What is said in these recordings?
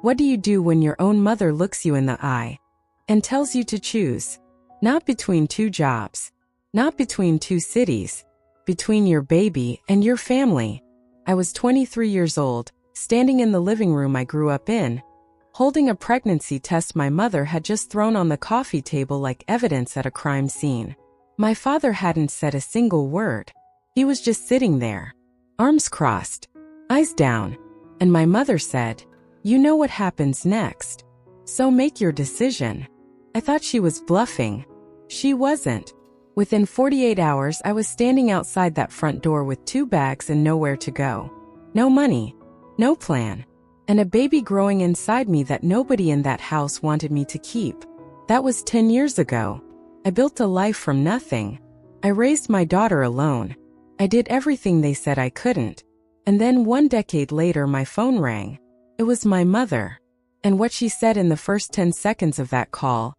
What do you do when your own mother looks you in the eye and tells you to choose? Not between two jobs, not between two cities, between your baby and your family. I was 23 years old, standing in the living room I grew up in, holding a pregnancy test my mother had just thrown on the coffee table like evidence at a crime scene. My father hadn't said a single word. He was just sitting there, arms crossed, eyes down, and my mother said, "You know what happens next, so make your decision." I thought she was bluffing. She wasn't. Within 48 hours, I was standing outside that front door with 2 bags and nowhere to go. No money, no plan, and a baby growing inside me that nobody in that house wanted me to keep. That was 10 years ago. I built a life from nothing. I raised my daughter alone. I did everything they said I couldn't. And then 1 decade later, my phone rang. It was my mother. And what she said in the first 10 seconds of that call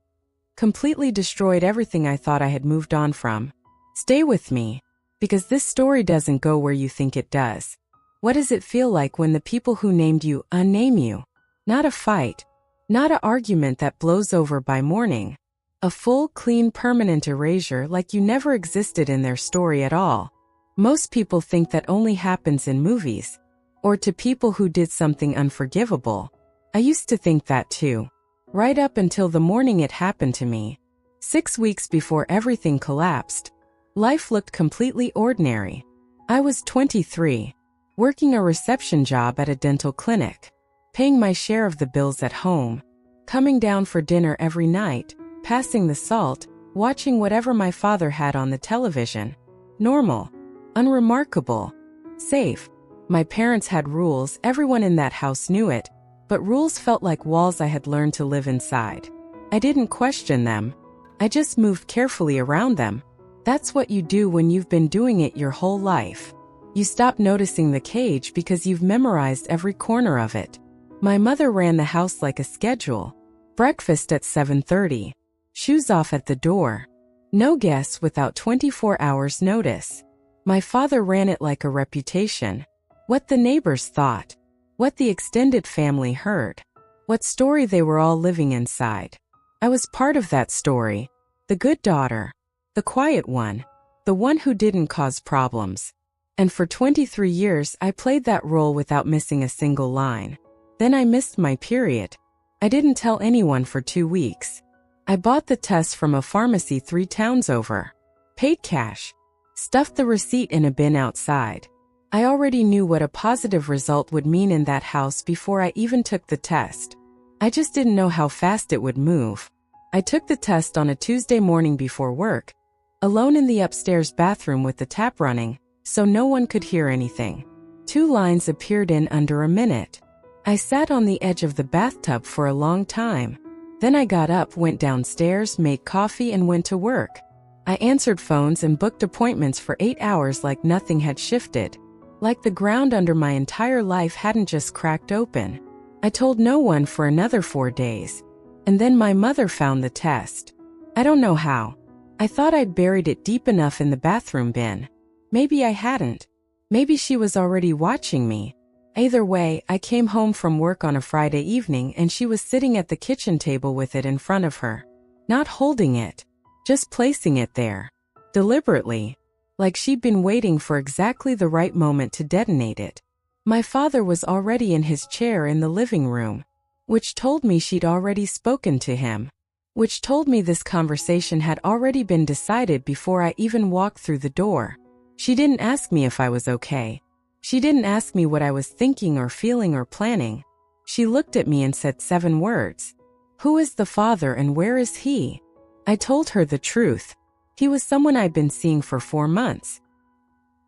completely destroyed everything I thought I had moved on from. Stay with me, because this story doesn't go where you think it does. What does it feel like when the people who named you unname you? Not a fight, not an argument that blows over by morning. A full, clean, permanent erasure like you never existed in their story at all. Most people think that only happens in movies, or to people who did something unforgivable. I used to think that too. Right up until the morning it happened to me. 6 weeks before everything collapsed, life looked completely ordinary. I was 23, working a reception job at a dental clinic, paying my share of the bills at home, coming down for dinner every night, passing the salt, watching whatever my father had on the television. Normal, unremarkable, safe. My parents had rules, everyone in that house knew it, but rules felt like walls I had learned to live inside. I didn't question them. I just moved carefully around them. That's what you do when you've been doing it your whole life. You stop noticing the cage because you've memorized every corner of it. My mother ran the house like a schedule. Breakfast at 7:30. Shoes off at the door. No guests without 24 hours notice. My father ran it like a reputation. What the neighbors thought. What the extended family heard. What story they were all living inside. I was part of that story. The good daughter. The quiet one. The one who didn't cause problems. And for 23 years I played that role without missing a single line. Then I missed my period. I didn't tell anyone for 2 weeks. I bought the test from a pharmacy 3 towns over. Paid cash. Stuffed the receipt in a bin outside. I already knew what a positive result would mean in that house before I even took the test. I just didn't know how fast it would move. I took the test on a Tuesday morning before work, alone in the upstairs bathroom with the tap running, so no one could hear anything. 2 lines appeared in under a minute. I sat on the edge of the bathtub for a long time. Then I got up, went downstairs, made coffee, and went to work. I answered phones and booked appointments for 8 hours like nothing had shifted. Like the ground under my entire life hadn't just cracked open. I told no one for another 4 days. And then my mother found the test. I don't know how. I thought I'd buried it deep enough in the bathroom bin. Maybe I hadn't. Maybe she was already watching me. Either way, I came home from work on a Friday evening and she was sitting at the kitchen table with it in front of her. Not holding it. Just placing it there. Deliberately. Like she'd been waiting for exactly the right moment to detonate it. My father was already in his chair in the living room, which told me she'd already spoken to him, which told me this conversation had already been decided before I even walked through the door. She didn't ask me if I was okay. She didn't ask me what I was thinking or feeling or planning. She looked at me and said 7 words. Who is the father and where is he? I told her the truth. He was someone I'd been seeing for 4 months.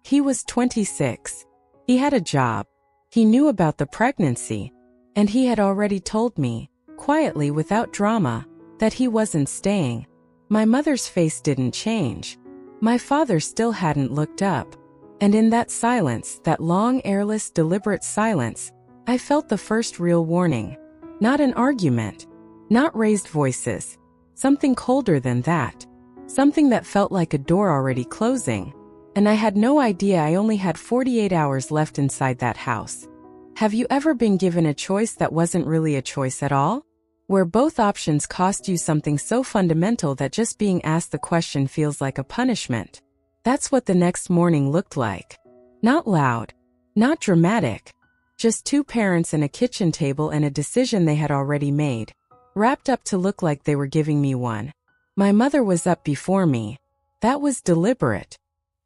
He was 26. He had a job. He knew about the pregnancy. And he had already told me, quietly without drama, that he wasn't staying. My mother's face didn't change. My father still hadn't looked up. And in that silence, that long, airless, deliberate silence, I felt the first real warning. Not an argument. Not raised voices. Something colder than that. Something that felt like a door already closing. And I had no idea I only had 48 hours left inside that house. Have you ever been given a choice that wasn't really a choice at all? Where both options cost you something so fundamental that just being asked the question feels like a punishment. That's what the next morning looked like. Not loud, not dramatic, just two parents and a kitchen table and a decision they had already made, wrapped up to look like they were giving me one. My mother was up before me. That was deliberate.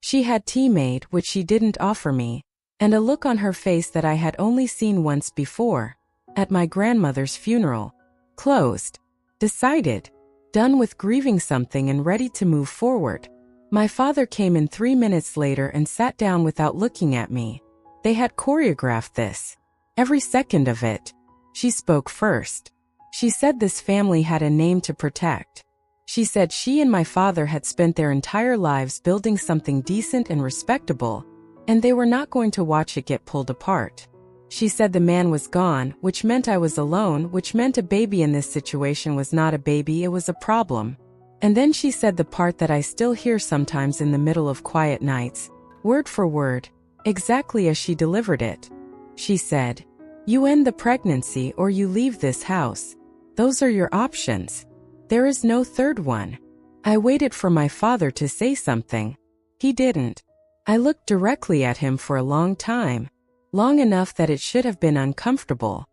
She had tea made, which she didn't offer me, and a look on her face that I had only seen once before, at my grandmother's funeral. Closed. Decided. Done with grieving something and ready to move forward. My father came in 3 minutes later and sat down without looking at me. They had choreographed this. Every second of it. She spoke first. She said this family had a name to protect. She said she and my father had spent their entire lives building something decent and respectable, and they were not going to watch it get pulled apart. She said the man was gone, which meant I was alone, which meant a baby in this situation was not a baby, it was a problem. And then she said the part that I still hear sometimes in the middle of quiet nights, word for word, exactly as she delivered it. She said, "You end the pregnancy or you leave this house. Those are your options. There is no third one." I waited for my father to say something. He didn't. I looked directly at him for a long time. Long enough that it should have been uncomfortable.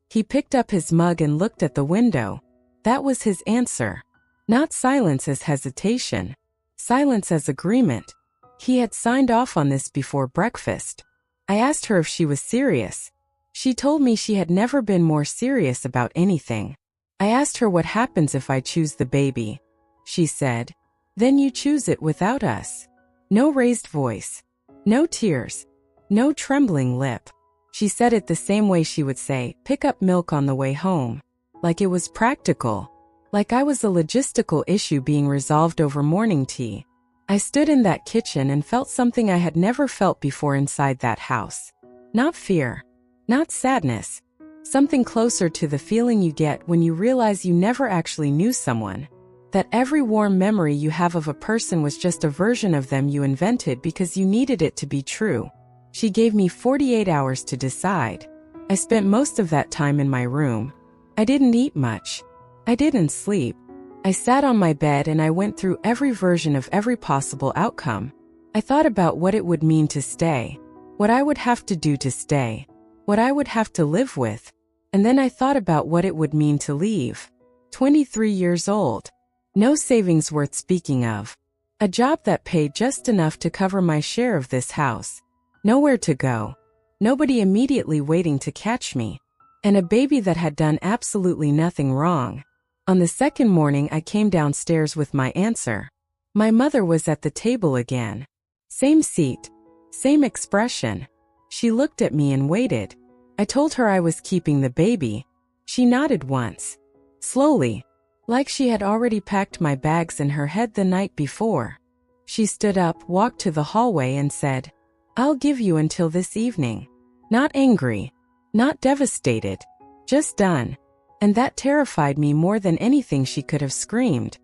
He picked up his mug and looked at the window. That was his answer. Not silence as hesitation. Silence as agreement. He had signed off on this before breakfast. I asked her if she was serious. She told me she had never been more serious about anything. I asked her what happens if I choose the baby. She said, "Then you choose it without us." No raised voice. No tears. No trembling lip. She said it the same way she would say, "Pick up milk on the way home." Like it was practical. Like I was a logistical issue being resolved over morning tea. I stood in that kitchen and felt something I had never felt before inside that house. Not fear. Not sadness. Something closer to the feeling you get when you realize you never actually knew someone. That every warm memory you have of a person was just a version of them you invented because you needed it to be true. She gave me 48 hours to decide. I spent most of that time in my room. I didn't eat much. I didn't sleep. I sat on my bed and I went through every version of every possible outcome. I thought about what it would mean to stay, what I would have to do to stay, what I would have to live with, and then I thought about what it would mean to leave. 23 years old. No savings worth speaking of. A job that paid just enough to cover my share of this house. Nowhere to go. Nobody immediately waiting to catch me. And a baby that had done absolutely nothing wrong. On the second morning I came downstairs with my answer. My mother was at the table again. Same seat. Same expression. She looked at me and waited. I told her I was keeping the baby. She nodded once. Slowly. Like she had already packed my bags in her head the night before. She stood up, walked to the hallway and said, "I'll give you until this evening." Not angry. Not devastated. Just done. And that terrified me more than anything she could have screamed.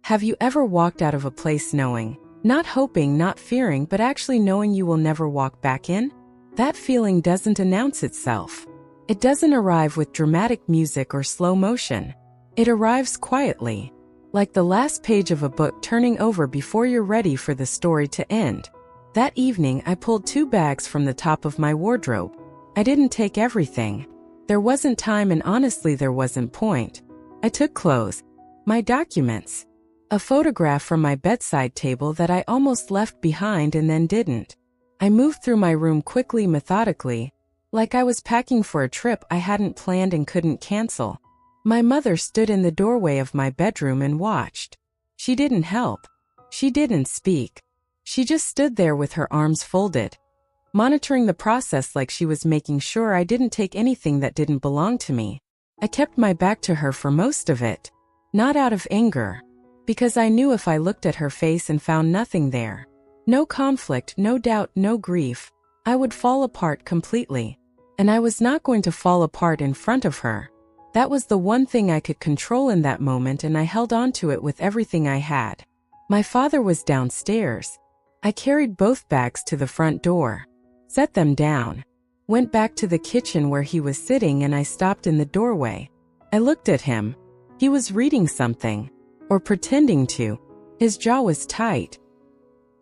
Have you ever walked out of a place knowing, not hoping, not fearing, but actually knowing you will never walk back in? That feeling doesn't announce itself. It doesn't arrive with dramatic music or slow motion. It arrives quietly, like the last page of a book turning over before you're ready for the story to end. That evening I pulled 2 bags from the top of my wardrobe. I didn't take everything. There wasn't time and honestly there wasn't point. I took clothes, my documents, a photograph from my bedside table that I almost left behind and then didn't. I moved through my room quickly, methodically, like I was packing for a trip I hadn't planned and couldn't cancel. My mother stood in the doorway of my bedroom and watched. She didn't help. She didn't speak. She just stood there with her arms folded, monitoring the process like she was making sure I didn't take anything that didn't belong to me. I kept my back to her for most of it, not out of anger, because I knew if I looked at her face and found nothing there, no conflict, no doubt, no grief, I would fall apart completely. And I was not going to fall apart in front of her. That was the one thing I could control in that moment, and I held on to it with everything I had. My father was downstairs. I carried both bags to the front door, set them down. Went back to the kitchen where he was sitting and I stopped in the doorway. I looked at him. He was reading something. Or pretending to. His jaw was tight.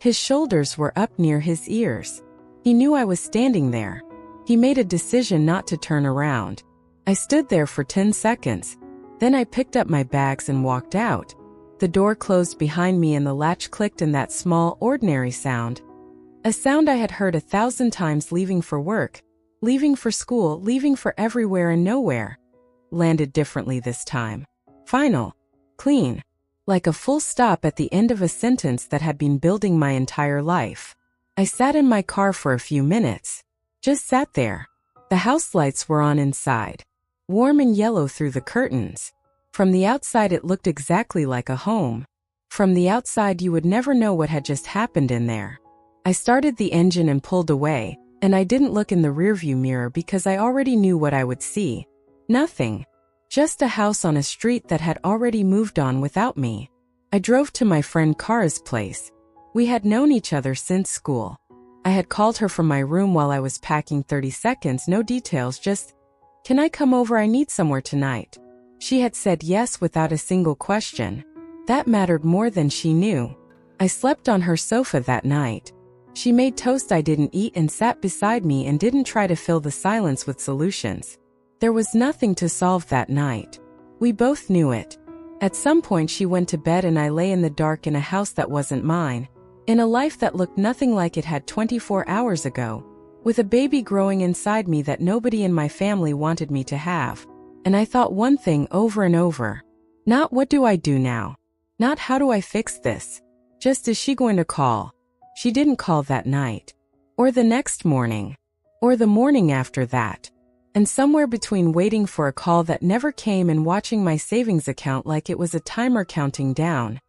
His shoulders were up near his ears. He knew I was standing there. He made a decision not to turn around. I stood there for 10 seconds. Then I picked up my bags and walked out. The door closed behind me and the latch clicked in that small, ordinary sound. A sound I had heard 1,000 times leaving for work, leaving for school, leaving for everywhere and nowhere. Landed differently this time. Final. Clean. Like a full stop at the end of a sentence that had been building my entire life. I sat in my car for a few minutes. Just sat there. The house lights were on inside. Warm and yellow through the curtains. From the outside it looked exactly like a home. From the outside you would never know what had just happened in there. I started the engine and pulled away, and I didn't look in the rearview mirror because I already knew what I would see. Nothing. Just a house on a street that had already moved on without me. I drove to my friend Kara's place. We had known each other since school. I had called her from my room while I was packing. 30 seconds, no details, just, "Can I come over? I need somewhere tonight." She had said yes without a single question. That mattered more than she knew. I slept on her sofa that night. She made toast I didn't eat and sat beside me and didn't try to fill the silence with solutions. There was nothing to solve that night. We both knew it. At some point she went to bed and I lay in the dark in a house that wasn't mine, in a life that looked nothing like it had 24 hours ago, with a baby growing inside me that nobody in my family wanted me to have. And I thought one thing over and over. Not what do I do now? Not how do I fix this? Just is she going to call? She didn't call that night. Or the next morning. Or the morning after that. And somewhere between waiting for a call that never came and watching my savings account like it was a timer counting down,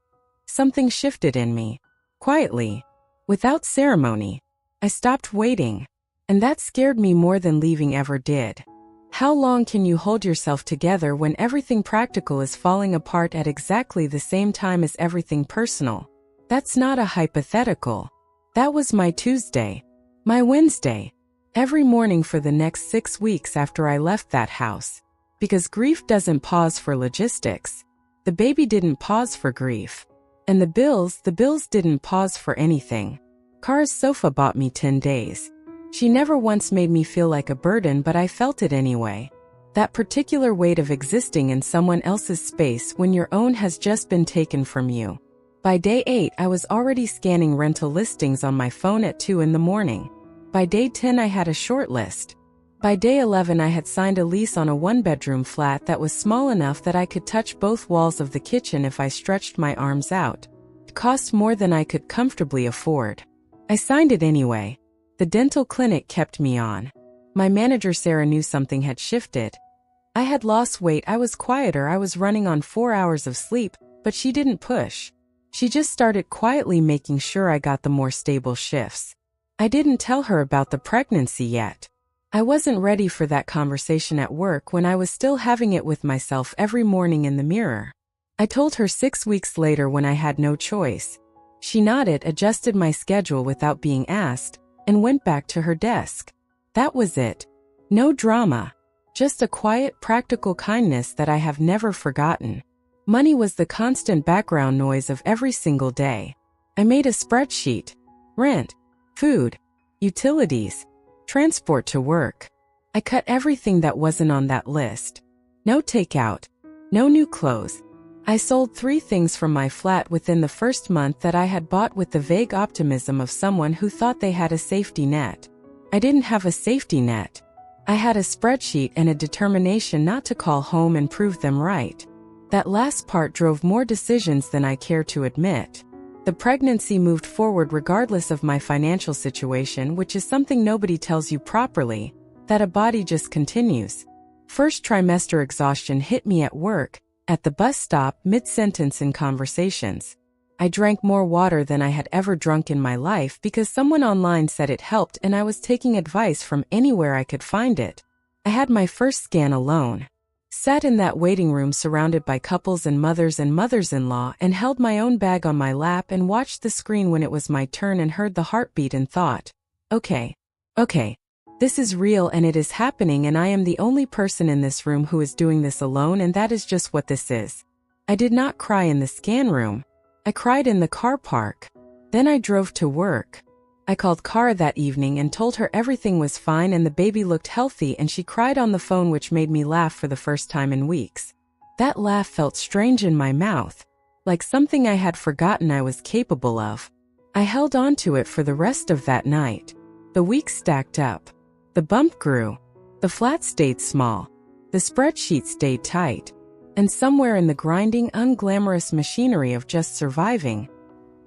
something shifted in me. Quietly. Without ceremony. I stopped waiting. And that scared me more than leaving ever did. How long can you hold yourself together when everything practical is falling apart at exactly the same time as everything personal? That's not a hypothetical. That was my Tuesday. My Wednesday. Every morning for the next 6 weeks after I left that house. Because grief doesn't pause for logistics. The baby didn't pause for grief. And the bills didn't pause for anything. Kara's sofa bought me 10 days. She never once made me feel like a burden, but I felt it anyway. That particular weight of existing in someone else's space when your own has just been taken from you. By day 8, I was already scanning rental listings on my phone at 2 in the morning. By day 10, I had a short list. By day 11, I had signed a lease on a 1-bedroom flat that was small enough that I could touch both walls of the kitchen if I stretched my arms out. It cost more than I could comfortably afford. I signed it anyway. The dental clinic kept me on. My manager Sarah knew something had shifted. I had lost weight, I was quieter, I was running on 4 hours of sleep, but she didn't push. She just started quietly making sure I got the more stable shifts. I didn't tell her about the pregnancy yet. I wasn't ready for that conversation at work when I was still having it with myself every morning in the mirror. I told her 6 weeks later when I had no choice. She nodded, adjusted my schedule without being asked, and went back to her desk. That was it. No drama. Just a quiet, practical kindness that I have never forgotten. Money was the constant background noise of every single day. I made a spreadsheet. Rent, food, utilities, transport to work. I cut everything that wasn't on that list. No takeout. No new clothes. I sold 3 things from my flat within the first month that I had bought with the vague optimism of someone who thought they had a safety net. I didn't have a safety net. I had a spreadsheet and a determination not to call home and prove them right. That last part drove more decisions than I care to admit. The pregnancy moved forward regardless of my financial situation, which is something nobody tells you properly, that a body just continues. First trimester exhaustion hit me at work, at the bus stop, mid-sentence in conversations. I drank more water than I had ever drunk in my life because someone online said it helped and I was taking advice from anywhere I could find it. I had my first scan alone. Sat in that waiting room surrounded by couples and mothers-in-law and held my own bag on my lap and watched the screen when it was my turn and heard the heartbeat and thought, okay, This is real and it is happening, and I am the only person in this room who is doing this alone, and that is just what this is. I did not cry in the scan room. I cried in the car park. Then I drove to work. I called Kara that evening and told her everything was fine and the baby looked healthy, and she cried on the phone, which made me laugh for the first time in weeks. That laugh felt strange in my mouth, like something I had forgotten I was capable of. I held on to it for the rest of that night. The weeks stacked up. The bump grew. The flat stayed small. The spreadsheet stayed tight. And somewhere in the grinding, unglamorous machinery of just surviving,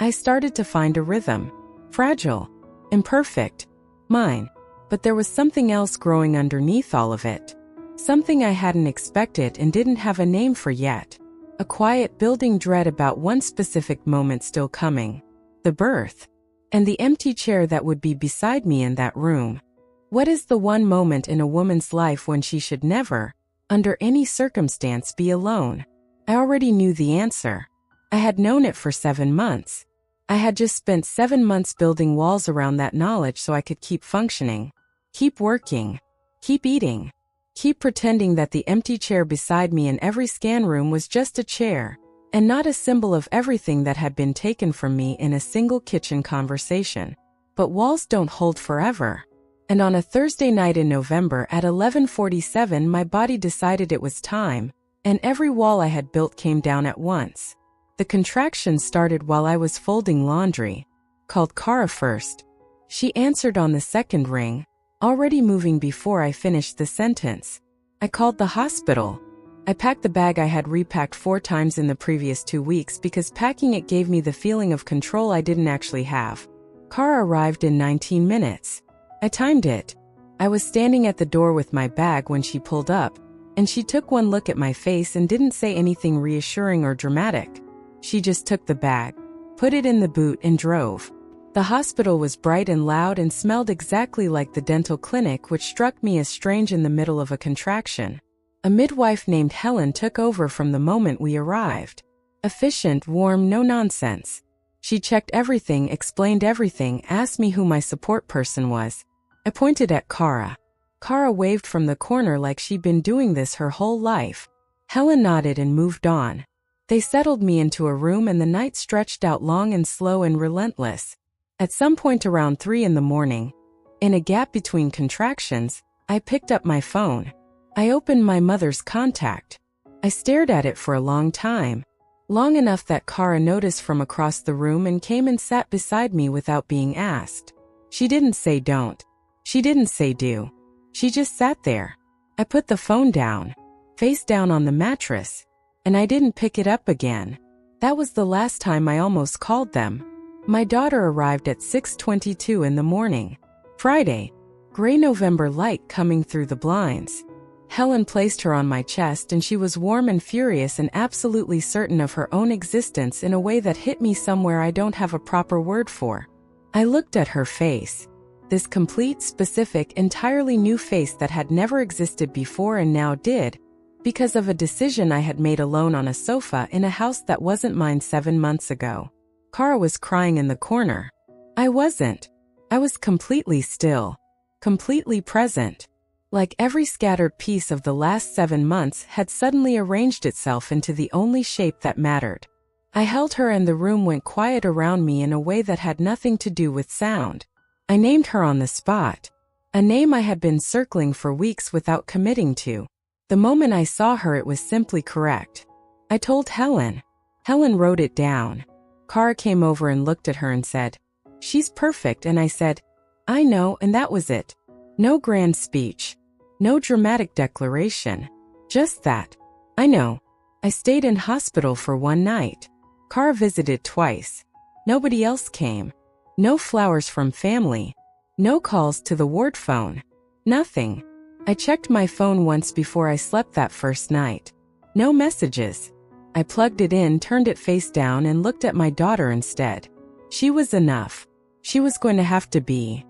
I started to find a rhythm. Fragile. Imperfect. Mine. But there was something else growing underneath all of it. Something I hadn't expected and didn't have a name for yet. A quiet building dread about one specific moment still coming. The birth. And the empty chair that would be beside me in that room. What is the one moment in a woman's life when she should never, under any circumstance, be alone? I already knew the answer. I had known it for 7 months. I had just spent 7 months building walls around that knowledge so I could keep functioning, keep working, keep eating, keep pretending that the empty chair beside me in every scan room was just a chair, and not a symbol of everything that had been taken from me in a single kitchen conversation. But walls don't hold forever. And on a Thursday night in November at 11:47, my body decided it was time, and every wall I had built came down at once. The contractions started while I was folding laundry. Called Kara first. She answered on the second ring, already moving before I finished the sentence. I called the hospital. I packed the bag I had repacked 4 times in the previous 2 weeks because packing it gave me the feeling of control I didn't actually have. Kara arrived in 19 minutes. I timed it. I was standing at the door with my bag when she pulled up, and she took one look at my face and didn't say anything reassuring or dramatic. She just took the bag, put it in the boot, and drove. The hospital was bright and loud and smelled exactly like the dental clinic, which struck me as strange in the middle of a contraction. A midwife named Helen took over from the moment we arrived. Efficient, warm, no nonsense. She checked everything, explained everything, asked me who my support person was. I pointed at Kara. Kara waved from the corner like she'd been doing this her whole life. Helen nodded and moved on. They settled me into a room and the night stretched out long and slow and relentless. At some point around 3 in the morning, in a gap between contractions, I picked up my phone. I opened my mother's contact. I stared at it for a long time. Long enough that Kara noticed from across the room and came and sat beside me without being asked. She didn't say don't. She didn't say do. She just sat there. I put the phone down, face down on the mattress, and I didn't pick it up again. That was the last time I almost called them. My daughter arrived at 6:22 in the morning. Friday. Gray November light coming through the blinds. Helen placed her on my chest and she was warm and furious and absolutely certain of her own existence in a way that hit me somewhere I don't have a proper word for. I looked at her face. This complete, specific, entirely new face that had never existed before and now did, because of a decision I had made alone on a sofa in a house that wasn't mine 7 months ago. Kara was crying in the corner. I wasn't. I was completely still, completely present. Like every scattered piece of the last 7 months had suddenly arranged itself into the only shape that mattered. I held her and the room went quiet around me in a way that had nothing to do with sound. I named her on the spot. A name I had been circling for weeks without committing to. The moment I saw her, it was simply correct. I told Helen. Helen wrote it down. Kara came over and looked at her and said, "She's perfect," and I said, "I know," and that was it. No grand speech. No dramatic declaration. Just that. I know. I stayed in hospital for 1 night. Kara visited twice. Nobody else came. No flowers from family. No calls to the ward phone. Nothing. I checked my phone once before I slept that first night. No messages. I plugged it in, turned it face down, and looked at my daughter instead. She was enough. She was going to have to be.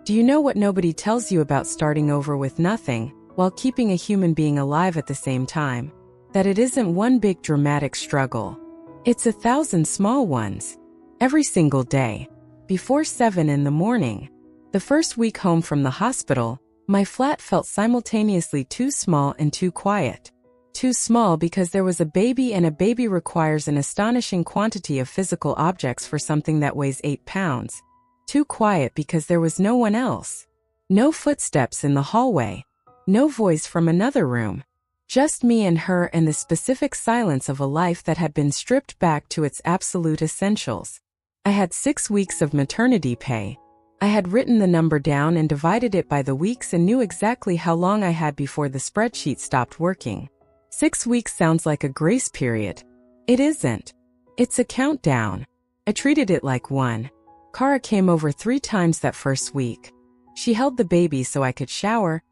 Do you know what nobody tells you about starting over with nothing, while keeping a human being alive at the same time? That it isn't one big dramatic struggle. It's 1,000 small ones. Every single day. Before 7 in the morning. The first week home from the hospital, My flat felt simultaneously too small and too quiet. Too small because there was a baby, and a baby requires an astonishing quantity of physical objects for something that weighs 8 pounds. Too quiet because there was no one else. No footsteps in the hallway. No voice from another room. Just me and her, and the specific silence of a life that had been stripped back to its absolute essentials. I had 6 weeks of maternity pay. I had written the number down and divided it by the weeks and knew exactly how long I had before the spreadsheet stopped working. 6 weeks sounds like a grace period. It isn't. It's a countdown. I treated it like one. Kara came over 3 times that first week. She held the baby so I could shower,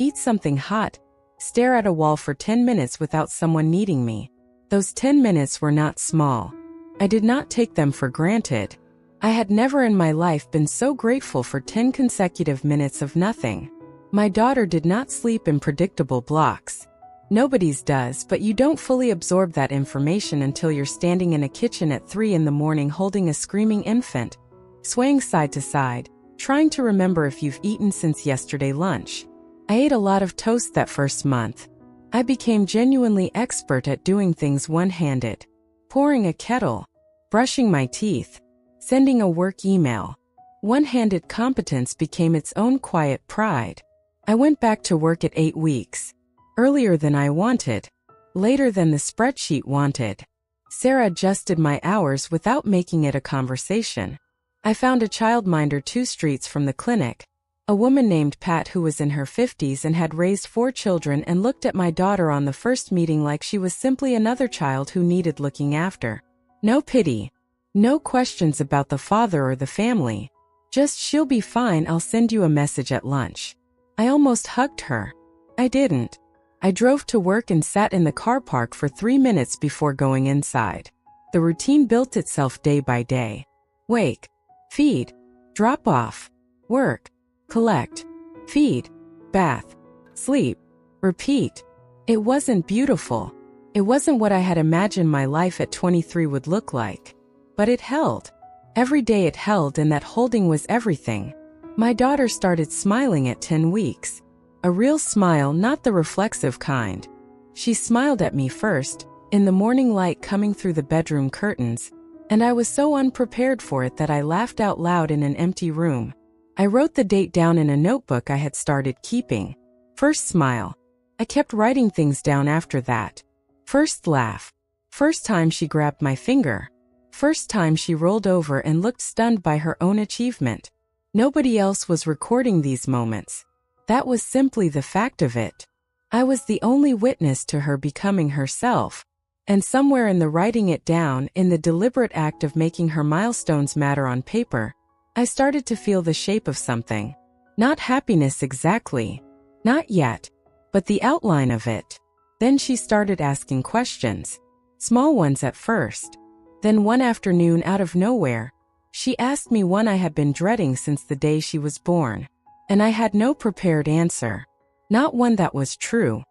eat something hot, stare at a wall for 10 minutes without someone needing me. Those 10 minutes were not small. I did not take them for granted. I had never in my life been so grateful for 10 consecutive minutes of nothing. My daughter did not sleep in predictable blocks. Nobody's does, but you don't fully absorb that information until you're standing in a kitchen at 3 in the morning holding a screaming infant, swaying side to side, trying to remember if you've eaten since yesterday lunch. I ate a lot of toast that first month. I became genuinely expert at doing things one-handed. Pouring a kettle, brushing my teeth, sending a work email. One-handed competence became its own quiet pride. I went back to work at 8 weeks. Earlier than I wanted. Later than the spreadsheet wanted. Sarah adjusted my hours without making it a conversation. I found a childminder 2 streets from the clinic. A woman named Pat who was in her 50s and had raised 4 children and looked at my daughter on the first meeting like she was simply another child who needed looking after. No pity. No questions about the father or the family. Just, she'll be fine, I'll send you a message at lunch. I almost hugged her. I didn't. I drove to work and sat in the car park for 3 minutes before going inside. The routine built itself day by day. Wake. Feed. Drop off. Work. Collect. Feed. Bath. Sleep. Repeat. It wasn't beautiful. It wasn't what I had imagined my life at 23 would look like. But it held. Every day it held, and that holding was everything. My daughter started smiling at 10 weeks. A real smile, not the reflexive kind. She smiled at me first, in the morning light coming through the bedroom curtains, and I was so unprepared for it that I laughed out loud in an empty room. I wrote the date down in a notebook I had started keeping. First smile. I kept writing things down after that. First laugh. First time she grabbed my finger. First time she rolled over and looked stunned by her own achievement. Nobody else was recording these moments. That was simply the fact of it. I was the only witness to her becoming herself. And somewhere in the writing it down, in the deliberate act of making her milestones matter on paper, I started to feel the shape of something. Not happiness exactly. Not yet. But the outline of it. Then she started asking questions. Small ones at first. Then one afternoon, out of nowhere, she asked me one I had been dreading since the day she was born. And I had no prepared answer. Not one that was true.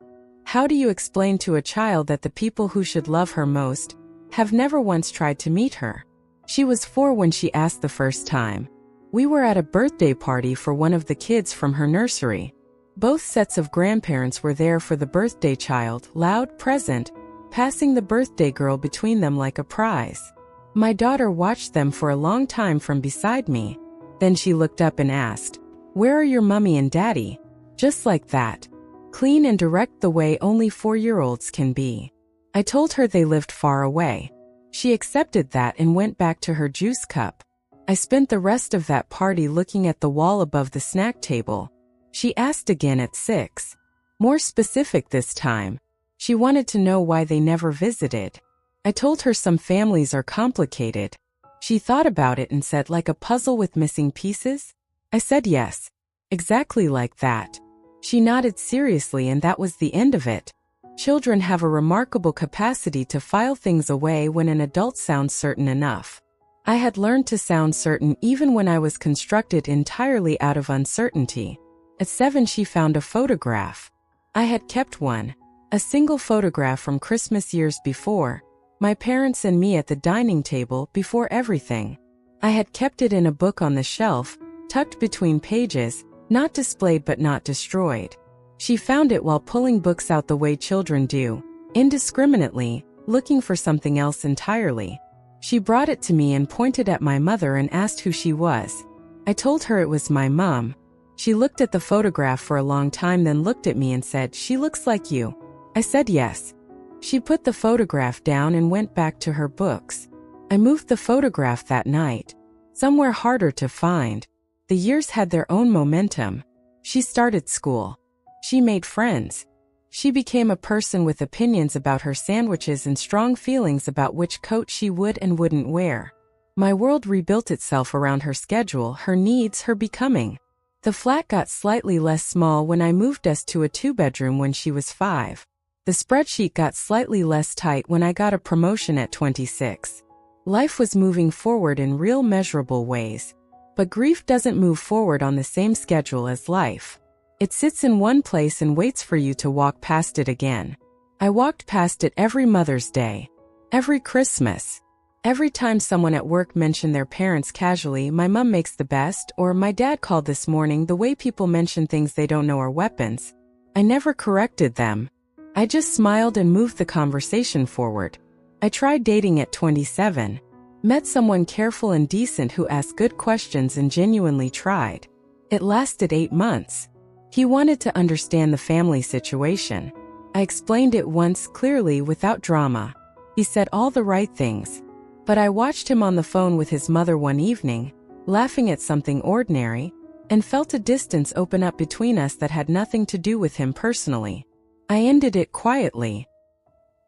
How do you explain to a child that the people who should love her most have never once tried to meet her? She was 4 when she asked the first time. We were at a birthday party for one of the kids from her nursery. Both sets of grandparents were there for the birthday child, loud, present, passing the birthday girl between them like a prize. My daughter watched them for a long time from beside me. Then she looked up and asked, "Where are your mommy and daddy?" Just like that. Clean and direct, the way only 4-year-olds can be. I told her they lived far away. She accepted that and went back to her juice cup. I spent the rest of that party looking at the wall above the snack table. She asked again at 6. More specific this time. She wanted to know why they never visited. I told her some families are complicated. She thought about it and said, like a puzzle with missing pieces? I said yes. Exactly like that. She nodded seriously, and that was the end of it. Children have a remarkable capacity to file things away when an adult sounds certain enough. I had learned to sound certain even when I was constructed entirely out of uncertainty. At 7 she found a photograph. I had kept one. A single photograph from Christmas years before. My parents and me at the dining table before everything. I had kept it in a book on the shelf, tucked between pages, Not displayed but not destroyed. She found it while pulling books out the way children do, indiscriminately, looking for something else entirely. She brought it to me and pointed at my mother and asked who she was. I told her it was my mom. She looked at the photograph for a long time, then looked at me and said, "She looks like you." I said yes. She put the photograph down and went back to her books. I moved the photograph that night, somewhere harder to find. The years had their own momentum. She started school. She made friends. She became a person with opinions about her sandwiches and strong feelings about which coat she would and wouldn't wear. My world rebuilt itself around her schedule, her needs, her becoming. The flat got slightly less small when I moved us to a 2-bedroom when she was 5. The spreadsheet got slightly less tight when I got a promotion at 26. Life was moving forward in real measurable ways. But grief doesn't move forward on the same schedule as life. It sits in one place and waits for you to walk past it again. I walked past it every Mother's Day, every Christmas. Every time someone at work mentioned their parents casually, "My mom makes the best," or "My dad called this morning," the way people mention things they don't know are weapons. I never corrected them. I just smiled and moved the conversation forward. I tried dating at 27. Met someone careful and decent who asked good questions and genuinely tried. It lasted 8 months. He wanted to understand the family situation. I explained it once clearly without drama. He said all the right things. But I watched him on the phone with his mother one evening, laughing at something ordinary, and felt a distance open up between us that had nothing to do with him personally. I ended it quietly.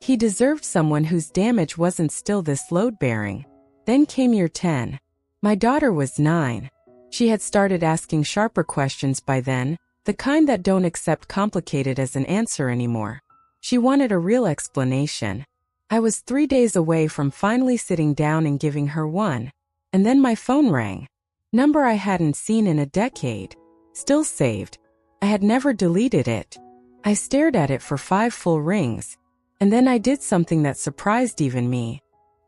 He deserved someone whose damage wasn't still this load-bearing. Then came year 10. My daughter was 9. She had started asking sharper questions by then, the kind that don't accept complicated as an answer anymore. She wanted a real explanation. I was 3 days away from finally sitting down and giving her one. And then my phone rang. Number I hadn't seen in a decade. Still saved. I had never deleted it. I stared at it for 5 full rings. And then I did something that surprised even me.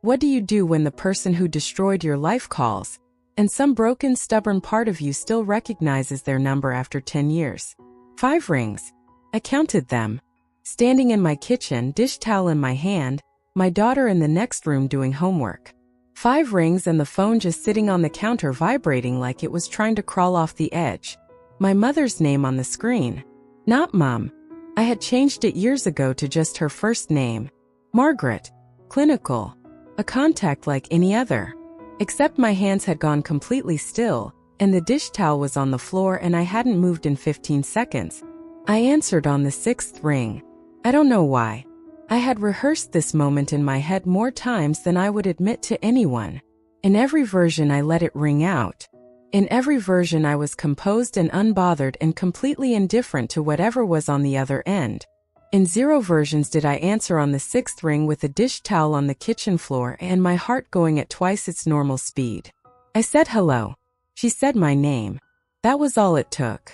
What do you do when the person who destroyed your life calls, and some broken, stubborn part of you still recognizes their number after 10 years? 5 rings. I counted them. Standing in my kitchen, dish towel in my hand, my daughter in the next room doing homework. 5 rings and the phone just sitting on the counter vibrating like it was trying to crawl off the edge. My mother's name on the screen. Not Mom. I had changed it years ago to just her first name. Margaret. Clinical. A contact like any other. Except my hands had gone completely still, and the dish towel was on the floor and I hadn't moved in 15 seconds. I answered on the 6th ring. I don't know why. I had rehearsed this moment in my head more times than I would admit to anyone. In every version I let it ring out. In every version I was composed and unbothered and completely indifferent to whatever was on the other end. In 0 versions did I answer on the 6th ring with a dish towel on the kitchen floor and my heart going at twice its normal speed. I said hello. She said my name. That was all it took.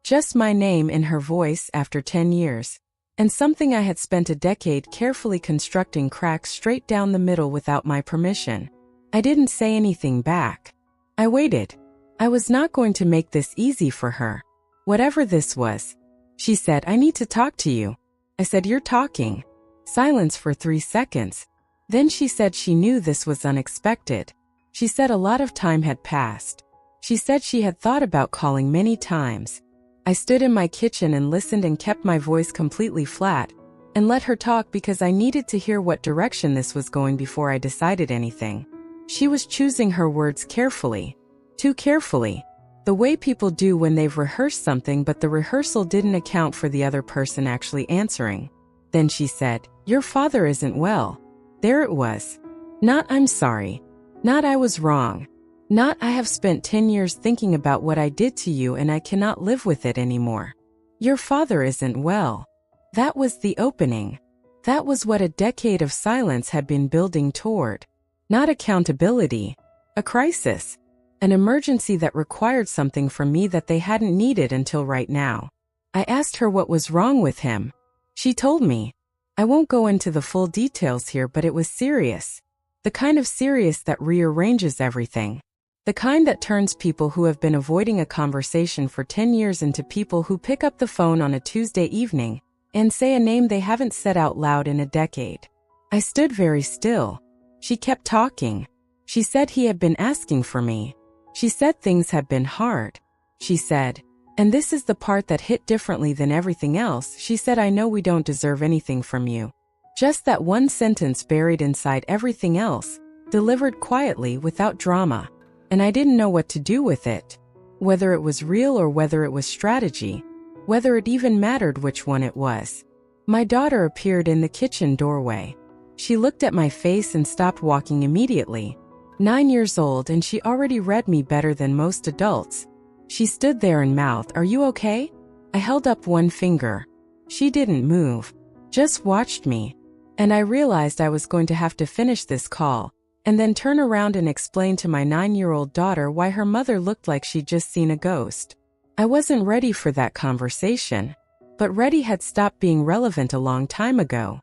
Just my name in her voice after 10 years. And something I had spent a decade carefully constructing cracks straight down the middle without my permission. I didn't say anything back. I waited. I was not going to make this easy for her. Whatever this was. She said, "I need to talk to you." I said, "You're talking." Silence for 3 seconds. Then she said she knew this was unexpected. She said a lot of time had passed. She said she had thought about calling many times. I stood in my kitchen and listened and kept my voice completely flat, and let her talk because I needed to hear what direction this was going before I decided anything. She was choosing her words carefully. Too carefully. The way people do when they've rehearsed something but the rehearsal didn't account for the other person actually answering. Then she said, "Your father isn't well." There it was. Not "I'm sorry." Not "I was wrong." Not "I have spent 10 years thinking about what I did to you and I cannot live with it anymore." Your father isn't well. That was the opening. That was what a decade of silence had been building toward. Not accountability. A crisis. An emergency that required something from me that they hadn't needed until right now. I asked her what was wrong with him. She told me. I won't go into the full details here, but it was serious. The kind of serious that rearranges everything. The kind that turns people who have been avoiding a conversation for 10 years into people who pick up the phone on a Tuesday evening and say a name they haven't said out loud in a decade. I stood very still. She kept talking. She said he had been asking for me. She said things had been hard. She said, and this is the part that hit differently than everything else, she said, I know we don't deserve anything from you. Just that one sentence buried inside everything else, delivered quietly without drama. And I didn't know what to do with it. Whether it was real or whether it was strategy. Whether it even mattered which one it was. My daughter appeared in the kitchen doorway. She looked at my face and stopped walking immediately. 9 years old, and she already read me better than most adults. She stood there and mouthed, "Are you okay?" I held up one finger. She didn't move. Just watched me. And I realized I was going to have to finish this call, and then turn around and explain to my 9-year-old daughter why her mother looked like she'd just seen a ghost. I wasn't ready for that conversation. But ready had stopped being relevant a long time ago.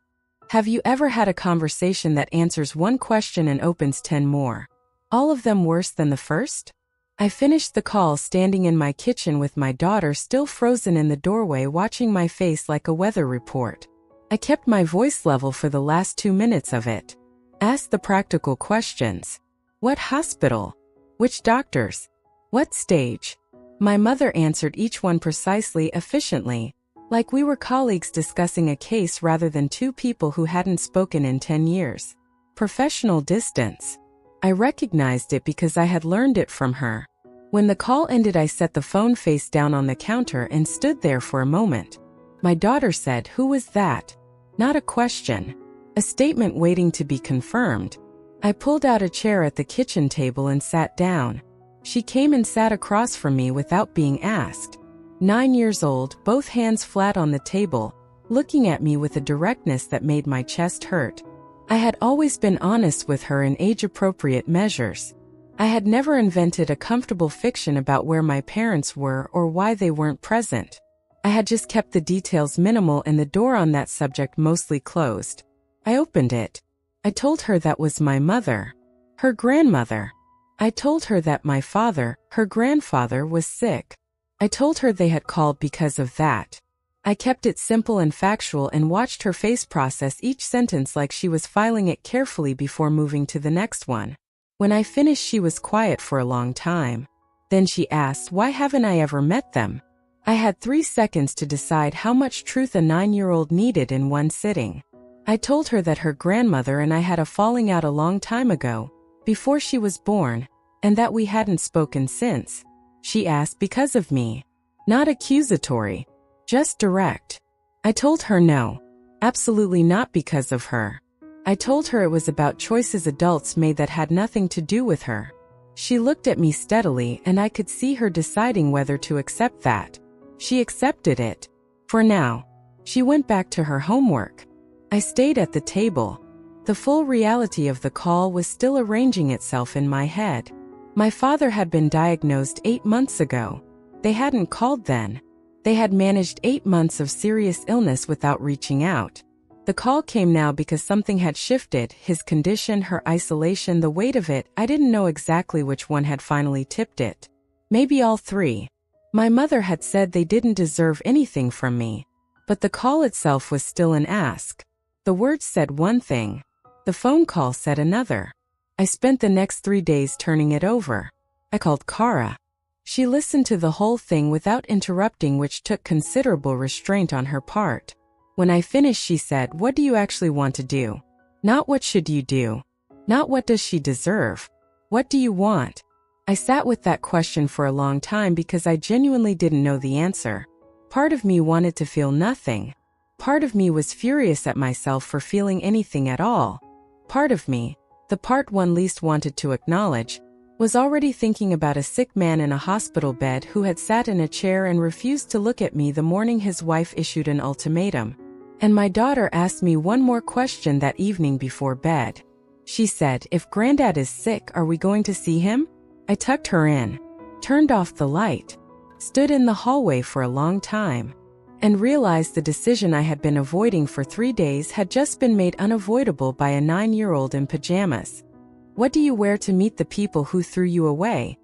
Have you ever had a conversation that answers one question and opens 10 more? All of them worse than the first? I finished the call standing in my kitchen with my daughter still frozen in the doorway watching my face like a weather report. I kept my voice level for the last 2 minutes of it. Asked the practical questions. What hospital? Which doctors? What stage? My mother answered each one precisely, efficiently, like we were colleagues discussing a case rather than two people who hadn't spoken in 10 years. Professional distance. I recognized it because I had learned it from her. When the call ended, I set the phone face down on the counter and stood there for a moment. My daughter said, "Who was that?" Not a question. A statement waiting to be confirmed. I pulled out a chair at the kitchen table and sat down. She came and sat across from me without being asked. 9 years old, both hands flat on the table, looking at me with a directness that made my chest hurt. I had always been honest with her in age-appropriate measures. I had never invented a comfortable fiction about where my parents were or why they weren't present. I had just kept the details minimal and the door on that subject mostly closed. I opened it. I told her that was my mother. Her grandmother. I told her that my father, her grandfather, was sick. I told her they had called because of that. I kept it simple and factual and watched her face process each sentence like she was filing it carefully before moving to the next one. When I finished, she was quiet for a long time. Then she asked, "Why haven't I ever met them?" I had 3 seconds to decide how much truth a 9-year-old needed in one sitting. I told her that her grandmother and I had a falling out a long time ago, before she was born, and that we hadn't spoken since. She asked, "Because of me?" Not accusatory, just direct. I told her no, absolutely not because of her. I told her it was about choices adults made that had nothing to do with her. She looked at me steadily and I could see her deciding whether to accept that. She accepted it. For now. She went back to her homework. I stayed at the table. The full reality of the call was still arranging itself in my head. My father had been diagnosed 8 months ago. They hadn't called then. They had managed 8 months of serious illness without reaching out. The call came now because something had shifted, his condition, her isolation, the weight of it. I didn't know exactly which one had finally tipped it. Maybe all 3. My mother had said they didn't deserve anything from me. But the call itself was still an ask. The words said one thing. The phone call said another. I spent the next 3 days turning it over. I called Kara. She listened to the whole thing without interrupting, which took considerable restraint on her part. When I finished, she said, "What do you actually want to do? Not what should you do? Not what does she deserve? What do you want?" I sat with that question for a long time because I genuinely didn't know the answer. Part of me wanted to feel nothing. Part of me was furious at myself for feeling anything at all. Part of me, the part one least wanted to acknowledge, was already thinking about a sick man in a hospital bed who had sat in a chair and refused to look at me the morning his wife issued an ultimatum. And my daughter asked me one more question that evening before bed. She said, "If Granddad is sick, are we going to see him?" I tucked her in, turned off the light, stood in the hallway for a long time, and realized the decision I had been avoiding for 3 days had just been made unavoidable by a 9-year-old in pajamas. What do you wear to meet the people who threw you away?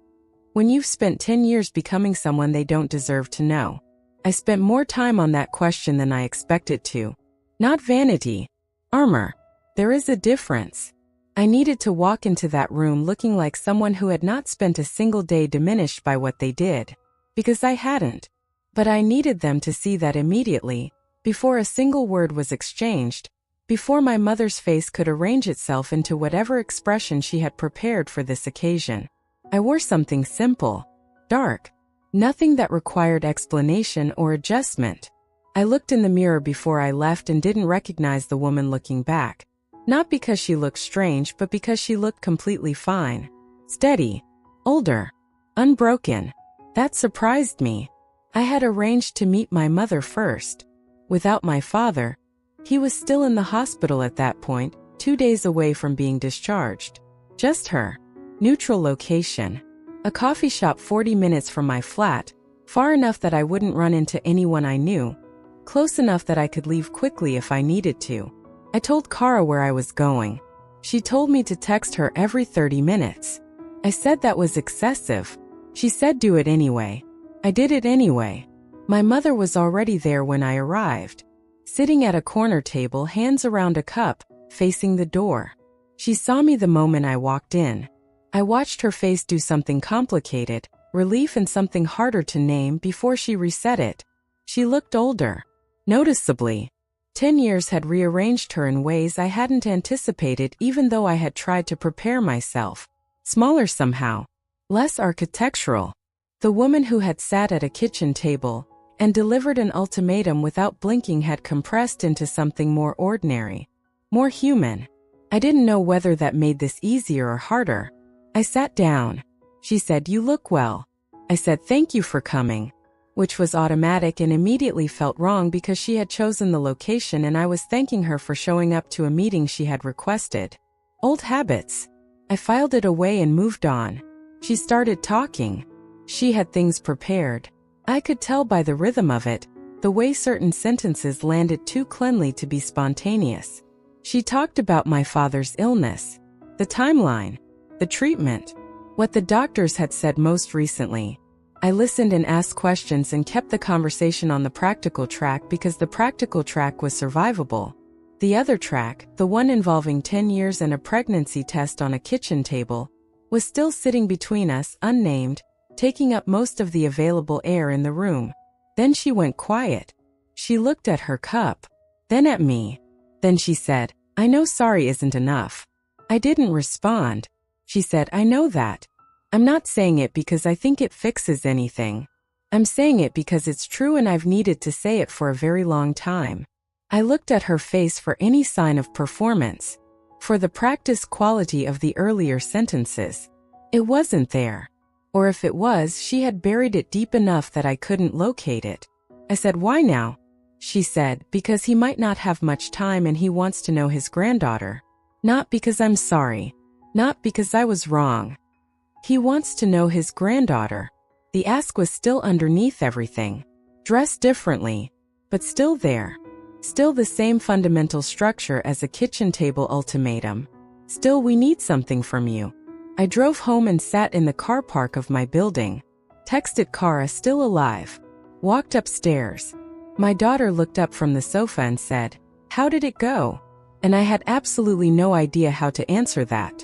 When you've spent 10 years becoming someone they don't deserve to know. I spent more time on that question than I expected to. Not vanity. Armor. There is a difference. I needed to walk into that room looking like someone who had not spent a single day diminished by what they did. Because I hadn't. But I needed them to see that immediately, before a single word was exchanged, before my mother's face could arrange itself into whatever expression she had prepared for this occasion. I wore something simple, dark, nothing that required explanation or adjustment. I looked in the mirror before I left and didn't recognize the woman looking back. Not because she looked strange, but because she looked completely fine. Steady. Older. Unbroken. That surprised me. I had arranged to meet my mother first. Without my father. He was still in the hospital at that point, 2 days away from being discharged. Just her. Neutral location. A coffee shop 40 minutes from my flat, far enough that I wouldn't run into anyone I knew. Close enough that I could leave quickly if I needed to. I told Kara where I was going. She told me to text her every 30 minutes. I said that was excessive. She said do it anyway. I did it anyway. My mother was already there when I arrived. Sitting at a corner table, hands around a cup, facing the door. She saw me the moment I walked in. I watched her face do something complicated, relief and something harder to name before she reset it. She looked older. Noticeably. 10 years had rearranged her in ways I hadn't anticipated, even though I had tried to prepare myself. Smaller somehow. Less architectural. The woman who had sat at a kitchen table and delivered an ultimatum without blinking had compressed into something more ordinary. More human. I didn't know whether that made this easier or harder. I sat down. She said, "You look well." I said, "Thank you for coming." Which was automatic and immediately felt wrong because she had chosen the location and I was thanking her for showing up to a meeting she had requested. Old habits. I filed it away and moved on. She started talking. She had things prepared. I could tell by the rhythm of it, the way certain sentences landed too cleanly to be spontaneous. She talked about my father's illness, the timeline, the treatment, what the doctors had said most recently. I listened and asked questions and kept the conversation on the practical track because the practical track was survivable. The other track, the one involving 10 years and a pregnancy test on a kitchen table, was still sitting between us, unnamed, taking up most of the available air in the room. Then she went quiet. She looked at her cup, then at me. Then she said, "I know sorry isn't enough." I didn't respond. She said, "I know that. I'm not saying it because I think it fixes anything. I'm saying it because it's true and I've needed to say it for a very long time." I looked at her face for any sign of performance, for the practice quality of the earlier sentences. It wasn't there. Or if it was, she had buried it deep enough that I couldn't locate it. I said, "Why now?" She said, "Because he might not have much time and he wants to know his granddaughter. Not because I'm sorry. Not because I was wrong. He wants to know his granddaughter." The ask was still underneath everything. Dressed differently, but still there. Still the same fundamental structure as a kitchen table ultimatum. Still, "We need something from you." I drove home and sat in the car park of my building. Texted Kara, still alive. Walked upstairs. My daughter looked up from the sofa and said, "How did it go?" And I had absolutely no idea how to answer that.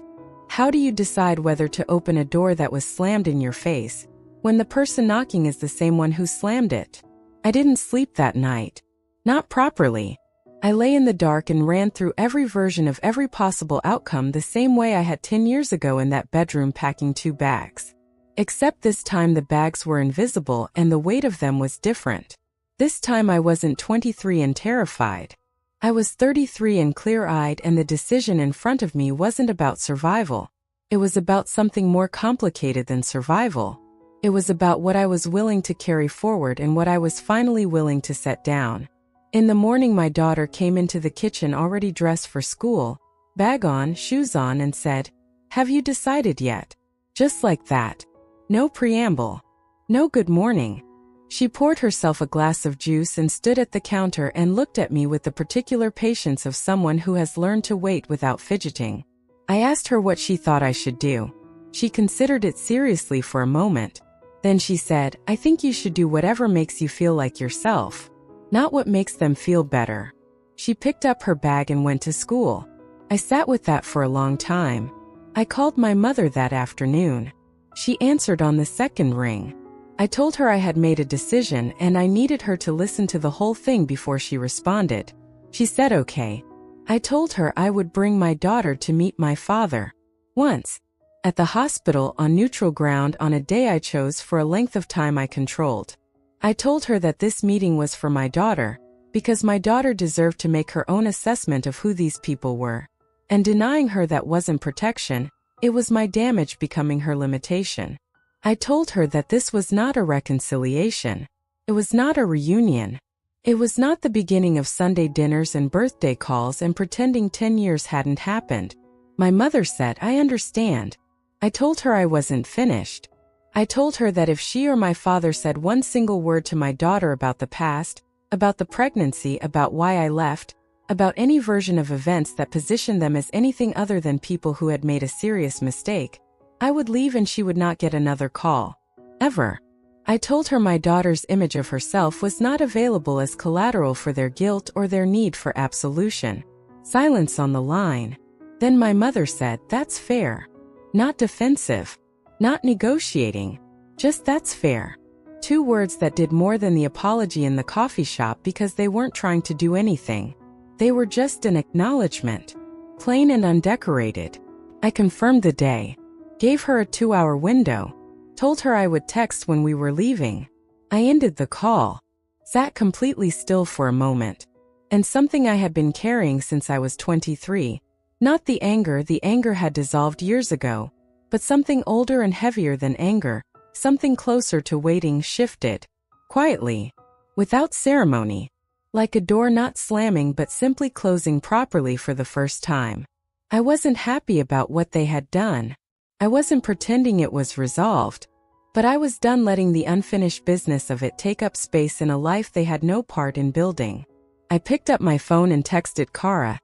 How do you decide whether to open a door that was slammed in your face, when the person knocking is the same one who slammed it? I didn't sleep that night. Not properly. I lay in the dark and ran through every version of every possible outcome the same way I had 10 years ago in that bedroom packing 2 bags. Except this time the bags were invisible and the weight of them was different. This time I wasn't 23 and terrified. I was 33 and clear-eyed, and the decision in front of me wasn't about survival. It was about something more complicated than survival. It was about what I was willing to carry forward and what I was finally willing to set down. In the morning my daughter came into the kitchen already dressed for school, bag on, shoes on, and said, "Have you decided yet?" Just like that. No preamble. No good morning. She poured herself a glass of juice and stood at the counter and looked at me with the particular patience of someone who has learned to wait without fidgeting. I asked her what she thought I should do. She considered it seriously for a moment. Then she said, I think you should do whatever makes you feel like yourself, not what makes them feel better. She picked up her bag and went to school. I sat with that for a long time. I called my mother that afternoon. She answered on the second ring. I told her I had made a decision and I needed her to listen to the whole thing before she responded. She said okay. I told her I would bring my daughter to meet my father. Once. At the hospital on neutral ground on a day I chose for a length of time I controlled. I told her that this meeting was for my daughter, because my daughter deserved to make her own assessment of who these people were. And denying her that wasn't protection, it was my damage becoming her limitation. I told her that this was not a reconciliation. It was not a reunion. It was not the beginning of Sunday dinners and birthday calls and pretending 10 years hadn't happened. My mother said, I understand. I told her I wasn't finished. I told her that if she or my father said one single word to my daughter about the past, about the pregnancy, about why I left, about any version of events that positioned them as anything other than people who had made a serious mistake, I would leave and she would not get another call. Ever. I told her my daughter's image of herself was not available as collateral for their guilt or their need for absolution. Silence on the line. Then my mother said, that's fair. Not defensive. Not negotiating. Just that's fair. 2 words that did more than the apology in the coffee shop because they weren't trying to do anything. They were just an acknowledgement. Plain and undecorated. I confirmed the day. Gave her a 2-hour window. Told her I would text when we were leaving. I ended the call. Sat completely still for a moment. And something I had been carrying since I was 23. Not the anger had dissolved years ago. But something older and heavier than anger, something closer to waiting, shifted. Quietly. Without ceremony. Like a door not slamming but simply closing properly for the first time. I wasn't happy about what they had done. I wasn't pretending it was resolved. But I was done letting the unfinished business of it take up space in a life they had no part in building. I picked up my phone and texted Kara.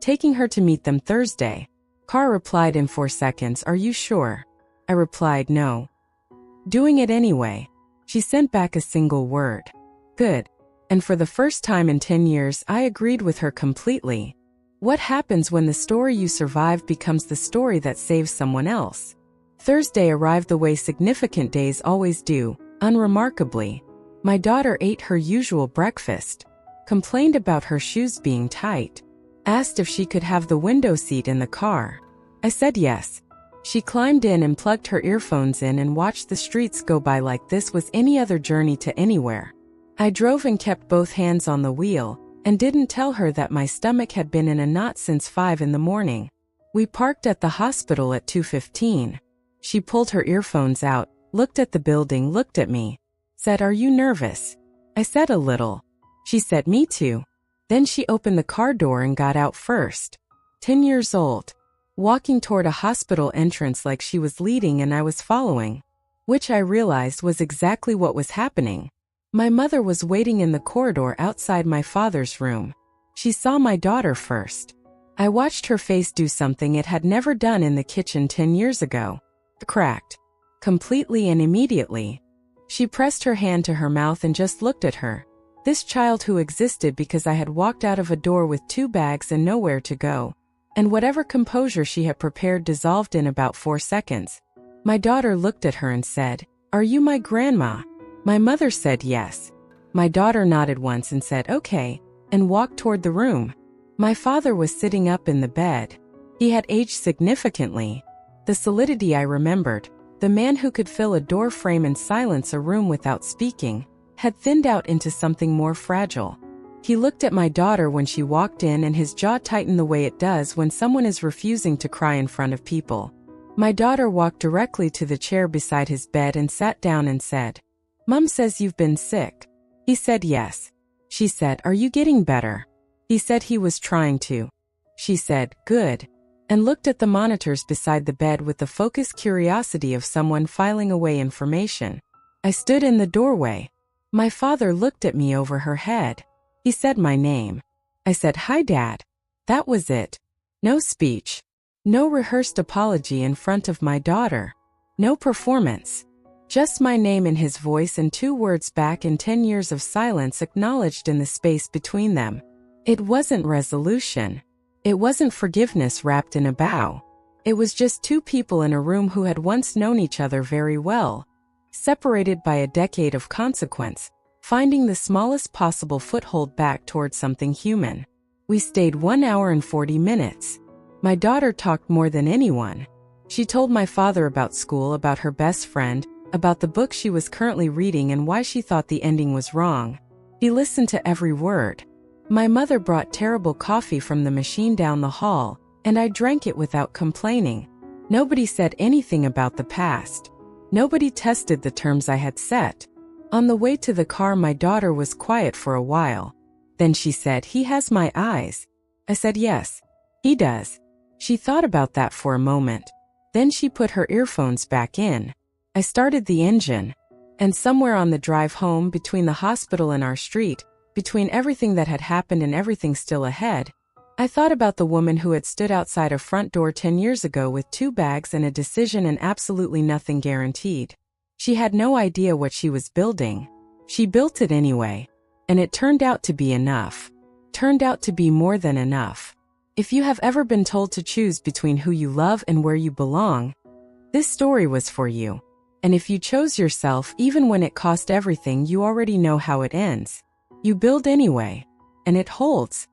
Taking her to meet them Thursday. Kara replied in 4 seconds, are you sure? I replied no. Doing it anyway. She sent back a single word. Good. And for the first time in 10 years, I agreed with her completely. What happens when the story you survive becomes the story that saves someone else? Thursday arrived the way significant days always do, unremarkably. My daughter ate her usual breakfast. Complained about her shoes being tight. Asked if she could have the window seat in the car. I said yes. She climbed in and plugged her earphones in and watched the streets go by like this was any other journey to anywhere. I drove and kept both hands on the wheel, and didn't tell her that my stomach had been in a knot since 5 in the morning. We parked at the hospital at 2:15. She pulled her earphones out, looked at the building, looked at me. Said, are you nervous? I said a little. She said, me too. Then she opened the car door and got out first. 10 years old. Walking toward a hospital entrance like she was leading and I was following. Which I realized was exactly what was happening. My mother was waiting in the corridor outside my father's room. She saw my daughter first. I watched her face do something it had never done in the kitchen 10 years ago. Cracked. Completely and immediately. She pressed her hand to her mouth and just looked at her. This child who existed because I had walked out of a door with 2 bags and nowhere to go. And whatever composure she had prepared dissolved in about 4 seconds. My daughter looked at her and said, are you my grandma? My mother said yes. My daughter nodded once and said okay, and walked toward the room. My father was sitting up in the bed. He had aged significantly. The solidity I remembered, the man who could fill a door frame and silence a room without speaking, had thinned out into something more fragile. He looked at my daughter when she walked in and his jaw tightened the way it does when someone is refusing to cry in front of people. My daughter walked directly to the chair beside his bed and sat down and said, Mom says you've been sick. He said yes. She said, are you getting better? He said he was trying to. She said, good, and looked at the monitors beside the bed with the focused curiosity of someone filing away information. I stood in the doorway. My father looked at me over her head. He said my name. I said, hi, Dad. That was it. No speech. No rehearsed apology in front of my daughter. No performance. Just my name in his voice and 2 words back in 10 years of silence acknowledged in the space between them. It wasn't resolution. It wasn't forgiveness wrapped in a bow. It was just 2 people in a room who had once known each other very well, separated by a decade of consequence, finding the smallest possible foothold back towards something human. We stayed 1 hour and 40 minutes. My daughter talked more than anyone. She told my father about school, about her best friend, about the book she was currently reading and why she thought the ending was wrong. He listened to every word. My mother brought terrible coffee from the machine down the hall, and I drank it without complaining. Nobody said anything about the past. Nobody tested the terms I had set. On the way to the car, my daughter was quiet for a while. Then she said, "He has my eyes." I said, "Yes, he does." She thought about that for a moment. Then she put her earphones back in. I started the engine. And somewhere on the drive home, between the hospital and our street, between everything that had happened and everything still ahead, I thought about the woman who had stood outside a front door 10 years ago with 2 bags and a decision and absolutely nothing guaranteed. She had no idea what she was building. She built it anyway. And it turned out to be enough. Turned out to be more than enough. If you have ever been told to choose between who you love and where you belong, this story was for you. And if you chose yourself, even when it cost everything, you already know how it ends. You build anyway. And it holds.